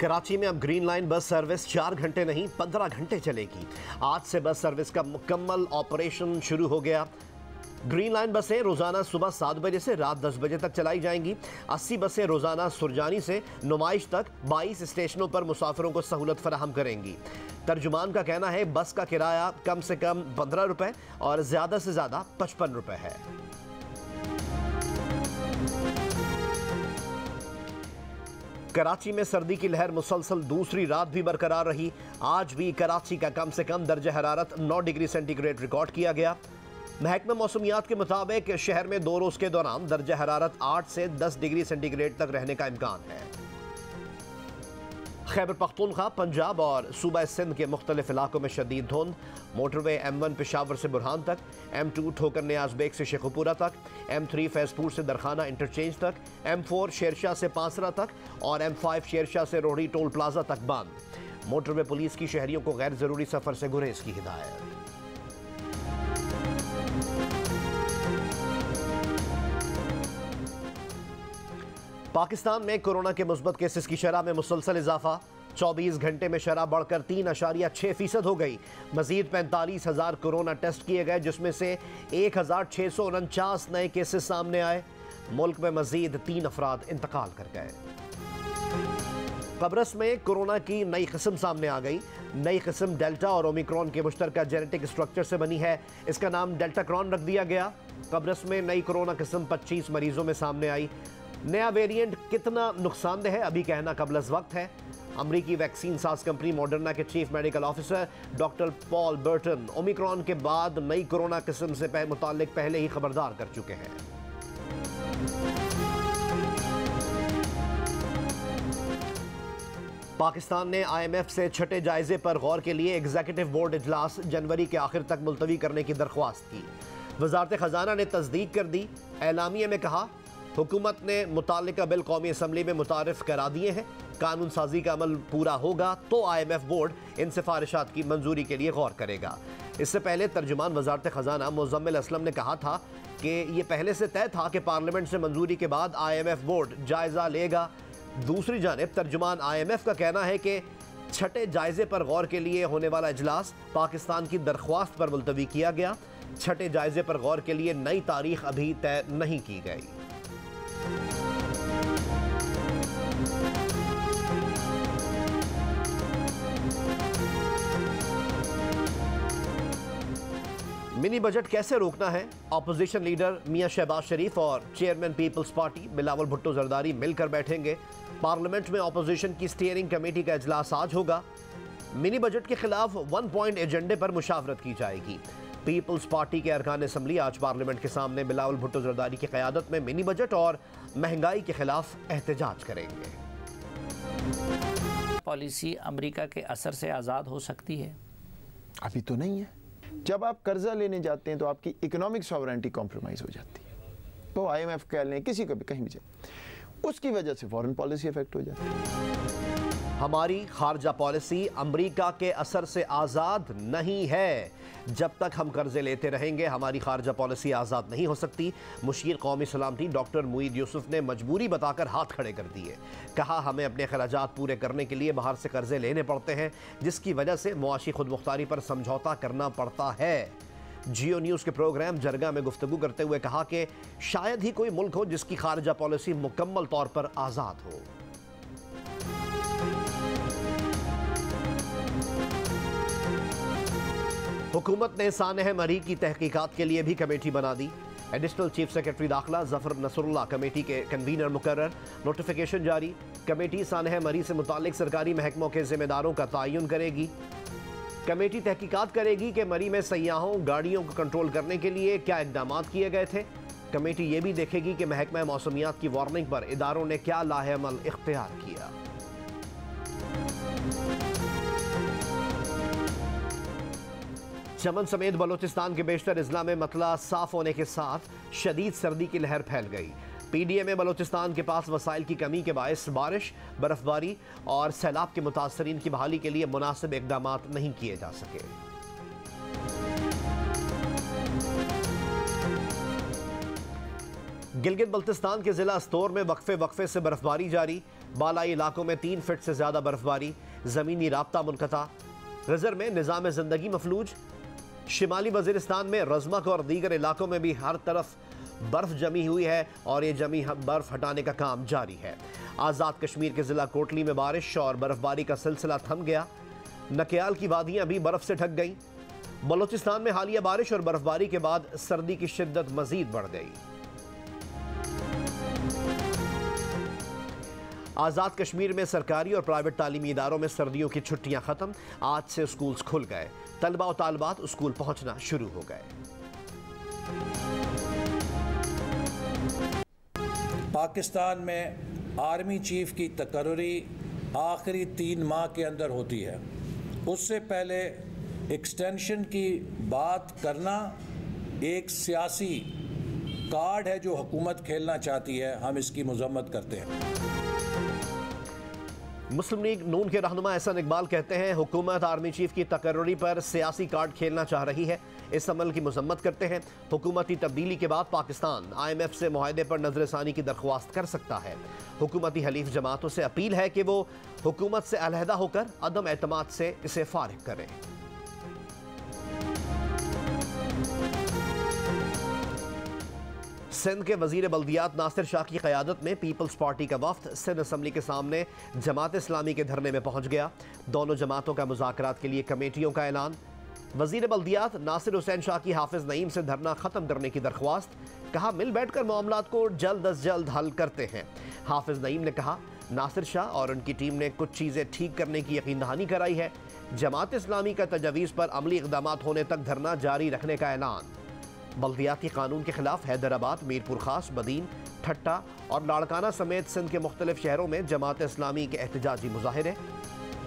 कराची में अब green line bus service 4 घंटे नहीं 15 घंटे चलेगी। आज से बस सर्विस का मुकम्मल ऑपरेशन शुरू हो गया। ग्रीन लाइन बसें रोजाना सुबह 7 बजे से रात 10 बजे तक चलाई जाएंगी। 80 बसें रोजाना सुरजानी से नुमाइश तक 22 स्टेशनों पर मुसाफिरों को सहूलत फराहम करेंगी। तर्जुमान का कहना है बस का किराया कम से कम 15 रुपए और ज्यादा से ज्यादा 55 रुपए है। कराची में सर्दी की लहर मुसलसल दूसरी रात भी बरकरार रही। आज भी कराची का कम से कम दर्जा हरारत 9 डिग्री सेंटीग्रेड रिकॉर्ड किया गया। महकमा मौसमियात के मुताबिक शहर में 2 रोज के दौरान दर्जा हरारत 8 से 10 डिग्री सेंटीग्रेड तक रहने का इम्कान है। खैबर पख्तूनख्वा, पंजाब और सूबा सिंध के मुख्तलिफ इलाकों में शदीद धुंध। मोटरवे M1 पेशावर से बुरहान तक, M2 ठोकर नियाज बेग से शेखुपुरा तक, M3 फैजपुर से दरखाना इंटरचेंज तक, M4 शेरशाह से पांसरा तक और M5 शेरशाह से रोहड़ी टोल प्लाजा तक बंद। मोटरवे पुलिस की शहरियों को गैर जरूरी सफर से गुरेज की हिदायत। पाकिस्तान में कोरोना के मुस्बत केसेस की शरह में मुसलसल इजाफा। 24 घंटे में शरह बढ़कर 3.6% हो गई। मजीद 45,000 कोरोना टेस्ट किए गए, जिसमें से 1,649 नए केसेस सामने आए। मुल्क में मजीद 3 अफराद इंतकाल कर गए। कब्रस में कोरोना की नई किस्म सामने आ गई। नई किस्म डेल्टा और ओमिक्रॉन के मुश्तरका जेनेटिक स्ट्रक्चर से बनी है। इसका नाम डेल्टाक्रॉन रख दिया गया। कब्रस में नई कोरोना किस्म 25 मरीजों में सामने आई। नया वेरिएंट कितना नुकसानदेह है अभी कहना कबल वक्त है। अमरीकी वैक्सीन साज कंपनी मॉडर्ना के chief medical officer doctor Paul Burton Omicron के बाद नई कोरोना किस्म से मुताल्लिक पहले ही खबरदार कर चुके हैं। पाकिस्तान ने IMF से छठे जायजे पर गौर के लिए एग्जीक्यूटिव बोर्ड इजलास जनवरी के आखिर तक मुलतवी करने की दरख्वास्त की। वजारत खजाना ने तस्दीक कर दी। एलामिया में कहा हुकूमत ने मुतालिका बिल कौमी असम्बली में मुतारिफ करा दिए हैं। कानून साजी का अमल पूरा होगा तो IMF बोर्ड इन सिफारिशात की मंजूरी के लिए गौर करेगा। इससे पहले तर्जुमान वजारत खजाना मुज़म्मिल असलम ने कहा था कि यह पहले से तय था कि पार्लियामेंट से मंजूरी के बाद IMF बोर्ड जायजा लेगा। दूसरी जानिब तर्जुमान IMF का कहना है कि छठे जायजे पर गौर के लिए होने वाला इजलास पाकिस्तान की दरख्वास्त पर मुलतवी किया गया। छठे जायजे पर गौर के लिए नई तारीख अभी तय नहीं की गई। मिनी बजट कैसे रोकना है? ऑपोजिशन लीडर मियां शहबाज शरीफ और chairman peoples party Bilawal Bhutto Zardari मिलकर बैठेंगे। पार्लियामेंट में ऑपोजिशन की स्टीयरिंग कमेटी का इजलास आज होगा। मिनी बजट के खिलाफ 1 पॉइंट एजेंडे पर मुशावरत की जाएगी। पीपल्स पार्टी के अरकान असम्बली आज पार्लियामेंट के सामने बिलावल भुट्टो जरदारी की क़यादत में मिनी बजट और महंगाई के खिलाफ एहतजाज करेंगे। पॉलिसी अमेरिका के असर से आज़ाद हो सकती है? अभी तो नहीं है। जब आप कर्जा लेने जाते हैं तो आपकी इकोनॉमिक सॉवरेंटी कॉम्प्रोमाइज हो जाती है। तो IMF कह लें, किसी को भी कहीं भी जाए, उसकी वजह से फॉरेन पॉलिसी इफेक्ट हो जाती है। हमारी खारजा पॉलिसी अमेरिका के असर से आज़ाद नहीं है। जब तक हम कर्जे लेते रहेंगे हमारी खारजा पॉलिसी आज़ाद नहीं हो सकती। मुशीर कौमी सलामती डॉक्टर मुईद यूसुफ ने मजबूरी बताकर हाथ खड़े कर दिए। कहा हमें अपने खर्चात पूरे करने के लिए बाहर से कर्जे लेने पड़ते हैं, जिसकी वजह से मुआशी खुदमुख्तारी पर समझौता करना पड़ता है। जियो न्यूज़ के प्रोग्राम जरगा में गुफ्तगू करते हुए कहा कि शायद ही कोई मुल्क हो जिसकी खारजा पॉलिसी मुकम्मल तौर पर आज़ाद हो। हुकूमत ने सानह मरी की तहकीकात के लिए भी कमेटी बना दी। एडिशनल चीफ सेक्रेटरी दाखिला जफर नसरुल्लाह कमेटी के कन्वीनर मुकर्रर। नोटिफिकेशन जारी। कमेटी सानह मरी से मुताल्लिक सरकारी महकमों के जिम्मेदारों का तयन करेगी। कमेटी तहकीकात करेगी कि मरी में सयाहों गाड़ियों को कंट्रोल करने के लिए क्या इकदाम किए गए थे। कमेटी ये भी देखेगी कि महकमा मौसमियात की वार्निंग पर इदारों ने क्या लाहेअमल इख्तियार किया। चमन समेत बलोचिस्तान के बेशतर अजला में मतला साफ होने के साथ शदीद सर्दी की लहर फैल गई। PDA में बलोचिस्तान के पास वसाइल की कमी के बायस बारिश, बर्फबारी और सैलाब के मुतासरीन की बहाली के लिए मुनासिब इकदाम नहीं किए जा सके। गिलगित बल्तिस्तान के जिला अस्तोर में वक्फे से बर्फबारी जारी। बालाई इलाकों में 3 फीट से ज्यादा बर्फबारी, जमीनी राब्ता मुनक़ता। रिजर में निज़ाम जिंदगी मफलूज। शिमाली वजीरिस्तान में रज़मक और दीगर इलाकों में भी हर तरफ बर्फ जमी हुई है और ये जमी बर्फ हटाने का काम जारी है। आज़ाद कश्मीर के जिला कोटली में बारिश और बर्फबारी का सिलसिला थम गया। नकयाल की वादियां भी बर्फ से ढक गईं। बलोचिस्तान में हालिया बारिश और बर्फबारी के बाद सर्दी की शिद्दत मजीद बढ़ गई। आज़ाद कश्मीर में सरकारी और प्राइवेट तालीमी इदारों में सर्दियों की छुट्टियां खत्म। आज से स्कूल्स खुल गए। तलबा और तालिबात स्कूल पहुंचना शुरू हो गए। पाकिस्तान में आर्मी चीफ की तकर्री आखिरी 3 माह के अंदर होती है। उससे पहले एक्सटेंशन की बात करना एक सियासी कार्ड है जो हुकूमत खेलना चाहती है। हम इसकी मजम्मत करते हैं। मुस्लिम लीग नून के रहनुमा एहसन इकबाल कहते हैं हुकूमत आर्मी चीफ की तकर्री पर सियासी कार्ड खेलना चाह रही है। इस अमल की मजम्मत करते हैं। हुकूमती तब्दीली के बाद पाकिस्तान IMF से मुआहदे पर नजरसानी की दरख्वास्त कर सकता है। हुकूमती हलीफ जमातों से अपील है कि वो हुकूमत से अलहदा होकर अदम एतमाद से इसे फारिग करें। सिंध के वजीर बल्दियात नासिर शाह की क़यादत में पीपल्स पार्टी का वफ्द सिंध असम्बली के सामने जमात इस्लामी के धरने में पहुंच गया। दोनों जमातों का मुज़ाकरात के लिए कमेटियों का ऐलान। वजीर बल्दियात नासिर हुसैन शाह की हाफिज नईम से धरना ख़त्म करने की दरख्वास्त। कहा मिल बैठकर मामलात को जल्द अज जल्द हल करते हैं। हाफिज नईम ने कहा नासिर शाह और उनकी टीम ने कुछ चीज़ें ठीक करने की यकीन दहानी कराई है। जमात इस्लामी का तजवीज़ पर अमली इक़दाम होने तक धरना जारी रखने का ऐलान। बल्दियाती कानून के खिलाफ हैदराबाद, मीरपुर खास, बदीन, ठट्टा और लाड़काना समेत सिंध के मुख्तलिफ शहरों में जमात इस्लामी के एहतजाजी मुजाहिरे।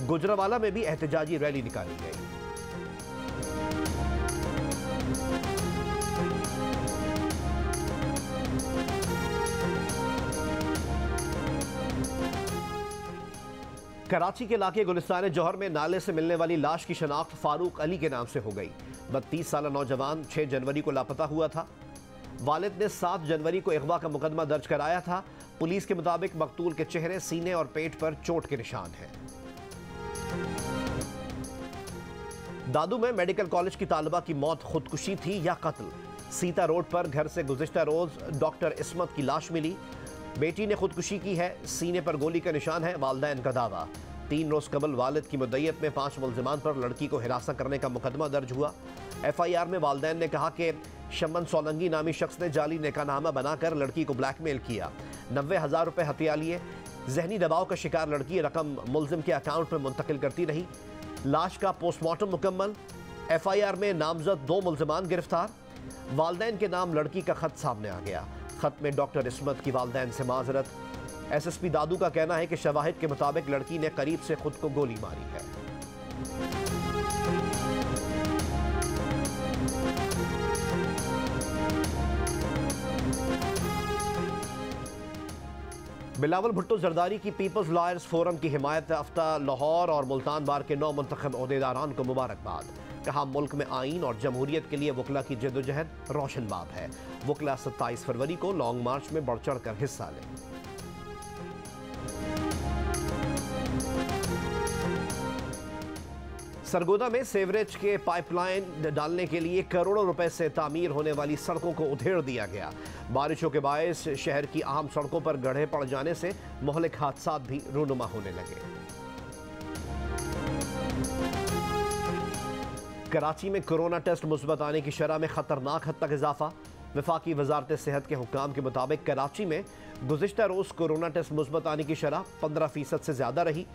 गुजरावाला में भी एहतजाजी रैली निकाली गई। कराची के इलाके गुलिस्तान जौहर में नाले से मिलने वाली लाश की शनाख्त फारूक अली के नाम से हो गई। 32 साल नौजवान 6 जनवरी को लापता हुआ था। वालिद ने 7 जनवरी को अगवा का मुकदमा दर्ज कराया था। पुलिस के मुताबिक मकतूल के चेहरे, सीने और पेट पर चोट के निशान हैं। दादू में मेडिकल कॉलेज की तालिबा की मौत खुदकुशी थी या कत्ल। सीता रोड पर घर से गुज़िश्ता रोज डॉक्टर इस्मत की लाश मिली। बेटी ने खुदकुशी की है। सीने पर गोली का निशान है, वालिदैन का दावा। 3 रोज कबल वालिद की मुद्दयत में 5 मुल्जिमान पर लड़की को हिरासत करने का मुकदमा दर्ज हुआ। FIR में वालिदैन ने कहा कि शमन सोलंगी नामी शख्स ने जाली निकाहनामा बनाकर लड़की को ब्लैकमेल किया। 90,000 रुपये हथिया लिए। जहनी दबाव का शिकार लड़की रकम मुल्जिम के अकाउंट में मुंतकिल करती रही। लाश का पोस्टमार्टम मुकम्मल। FIR में नामजद 2 मुल्जिमान गिरफ्तार। वालिदैन के नाम लड़की का खत सामने आ गया। खत में डॉक्टर इस्मत की वालिदैन से माजरत। SSP दादू का कहना है कि शवाहिद के मुताबिक लड़की ने करीब से खुद को गोली मारी है। बिलावल भुट्टो जरदारी की पीपल्स लॉयर्स फोरम की हिमायत याफ्ता लाहौर और मुल्तान बार के 9 मुंतखब ओहदेदारान को मुबारकबाद। कहा मुल्क में आईन और जमहूरियत के लिए वकला की जदोजहद रोशनबाब है। वकला 27 फरवरी को लॉन्ग मार्च में बढ़ चढ़ कर हिस्सा लें। सरगोदा में सेवरेज के पाइपलाइन डालने के लिए करोड़ों रुपए से तामीर होने वाली सड़कों को उधेड़ दिया गया। बारिशों के बायस शहर की अहम सड़कों पर गड्ढे पड़ जाने से मोहलिक हादसात भी रूनुमा होने लगे। कराची में कोरोना टेस्ट मुस्बत आने की शरह में खतरनाक हद तक इजाफा। वफाकी वजारत सेहत के हुक्काम के मुताबिक कराची में गुज़िश्ता रोज़ कोरोना टेस्ट मुस्बत आने की शरह 15% से ज़्यादा रही।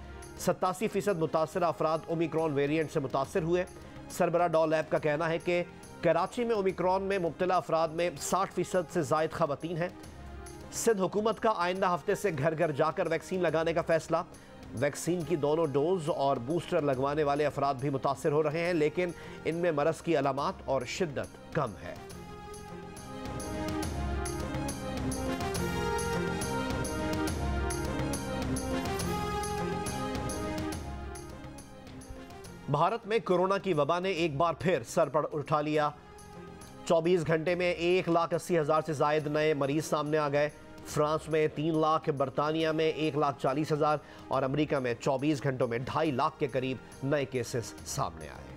87% मुतासर अफराद ओमिक्रॉन वेरिएंट से मुतासर हुए। सरबरा डॉ लैब का कहना है कि कराची में ओमिक्रॉन में मुब्तला अफराद में 60% से ज़ायद ख़वातीन हैं। सिंध हुकूमत का आइंदा हफ्ते से घर घर जाकर वैक्सीन लगाने का फैसला। वैक्सीन की दोनों डोज और बूस्टर लगवाने वाले अफराद भी मुतासर हो रहे हैं, लेकिन इनमें मरज़ की अलामात और शिद्दत कम है। भारत में कोरोना की वबा ने एक बार फिर सर पर उठा लिया। 24 घंटे में 1,80,000 से जायद नए मरीज सामने आ गए। फ्रांस में 3 लाख, बरतानिया में 1,40,000 और अमेरिका में 24 घंटों में 2.5 लाख के करीब नए केसेस सामने आए।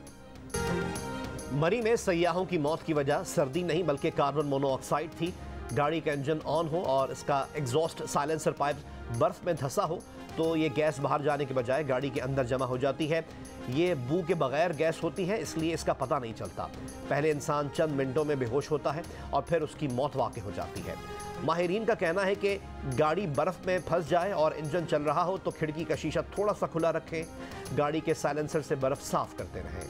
मरी में सयाहों की मौत की वजह सर्दी नहीं बल्कि कार्बन मोनोऑक्साइड थी। गाड़ी का इंजन ऑन हो और इसका एग्जॉस्ट साइलेंसर पाइप बर्फ में धंसा हो तो ये गैस बाहर जाने के बजाय गाड़ी के अंदर जमा हो जाती है। ये बू के बगैर गैस होती है, इसलिए इसका पता नहीं चलता। पहले इंसान चंद मिनटों में बेहोश होता है और फिर उसकी मौत वाक़ई हो जाती है। माहिरीन का कहना है कि गाड़ी बर्फ़ में फंस जाए और इंजन चल रहा हो तो खिड़की का शीशा थोड़ा सा खुला रखें। गाड़ी के साइलेंसर से बर्फ़ साफ करते रहें।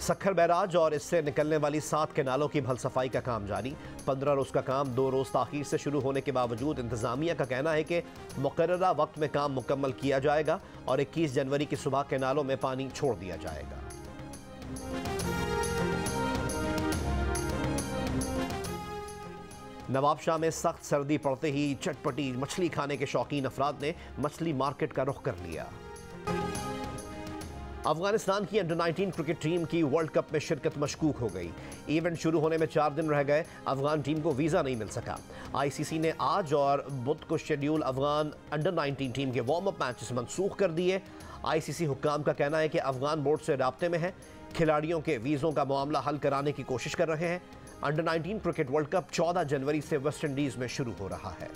सखर बैराज और इससे निकलने वाली 7 केनालों की भल सफाई का काम जारी। 15 रोज़ का काम 2 रोज़ ताख़ीर से शुरू होने के बावजूद इंतज़ामिया का कहना है कि मुकर्ररा वक्त में काम मुकम्मल किया जाएगा और 21 जनवरी की सुबह केनालों में पानी छोड़ दिया जाएगा। नवाबशाह में सख्त सर्दी पड़ते ही चटपटी मछली खाने के शौकीन अफराद ने मछली मार्केट का रुख कर लिया। अफगानिस्तान की अंडर 19 क्रिकेट टीम की वर्ल्ड कप में शिरकत मशकूक हो गई। इवेंट शुरू होने में 4 दिन रह गए, अफगान टीम को वीज़ा नहीं मिल सका। आईसीसी ने आज और बुध को शेड्यूल अफगान अंडर 19 टीम के वार्म अप मैचेस मनसूख कर दिए। आईसीसी हुक्काम का कहना है कि अफगान बोर्ड से राब्ते में है, खिलाड़ियों के वीज़ों का मामला हल कराने की कोशिश कर रहे हैं। अंडर 19 क्रिकेट वर्ल्ड कप 14 जनवरी से वेस्ट इंडीज़ में शुरू हो रहा है।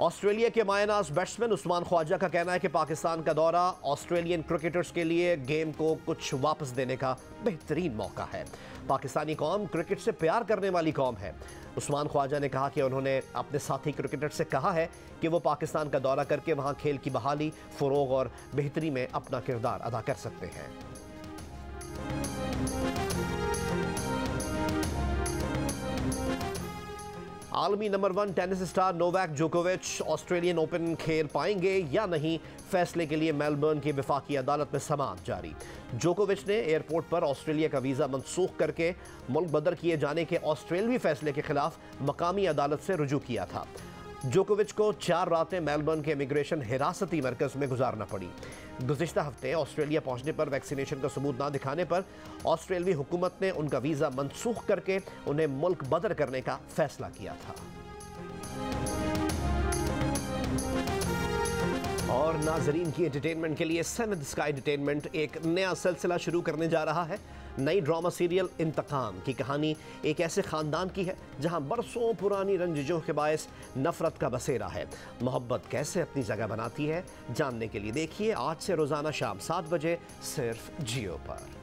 ऑस्ट्रेलिया के मायनाज बैट्समैन उस्मान ख्वाजा का कहना है कि पाकिस्तान का दौरा ऑस्ट्रेलियन क्रिकेटर्स के लिए गेम को कुछ वापस देने का बेहतरीन मौका है। पाकिस्तानी कौम क्रिकेट से प्यार करने वाली कौम है। उस्मान ख्वाजा ने कहा कि उन्होंने अपने साथी क्रिकेटर से कहा है कि वो पाकिस्तान का दौरा करके वहाँ खेल की बहाली, फ़रोग और बेहतरी में अपना किरदार अदा कर सकते हैं। आलमी नंबर 1 टेनिस स्टार नोवाक जोकोविच ऑस्ट्रेलियन ओपन खेल पाएंगे या नहीं, फैसले के लिए मेलबर्न की वफाकी अदालत में समाअत जारी। जोकोविच ने एयरपोर्ट पर ऑस्ट्रेलिया का वीज़ा मनसूख करके मुल्क बदर किए जाने के ऑस्ट्रेलवी फैसले के खिलाफ मकामी अदालत से रुजू किया था। जोकोविच को 4 रातें मेलबर्न के इमिग्रेशन हिरासती मरकज़ में गुजारना पड़ी। गुज़िश्ता हफ्ते ऑस्ट्रेलिया पहुंचने पर वैक्सीनेशन का सबूत ना दिखाने पर ऑस्ट्रेलवी हुकूमत ने उनका वीज़ा मनसूख करके उन्हें मुल्क बदर करने का फैसला किया था। और नाजरीन की एंटरटेनमेंट के लिए सनद स्काई एंटरटेनमेंट एक नया सिलसिला शुरू करने जा रहा है। नई ड्रामा सीरियल इंतकाम की कहानी एक ऐसे ख़ानदान की है जहां बरसों पुरानी रंजिशों के बायस नफ़रत का बसेरा है। मोहब्बत कैसे अपनी जगह बनाती है, जानने के लिए देखिए आज से रोज़ाना शाम 7 बजे सिर्फ जियो पर।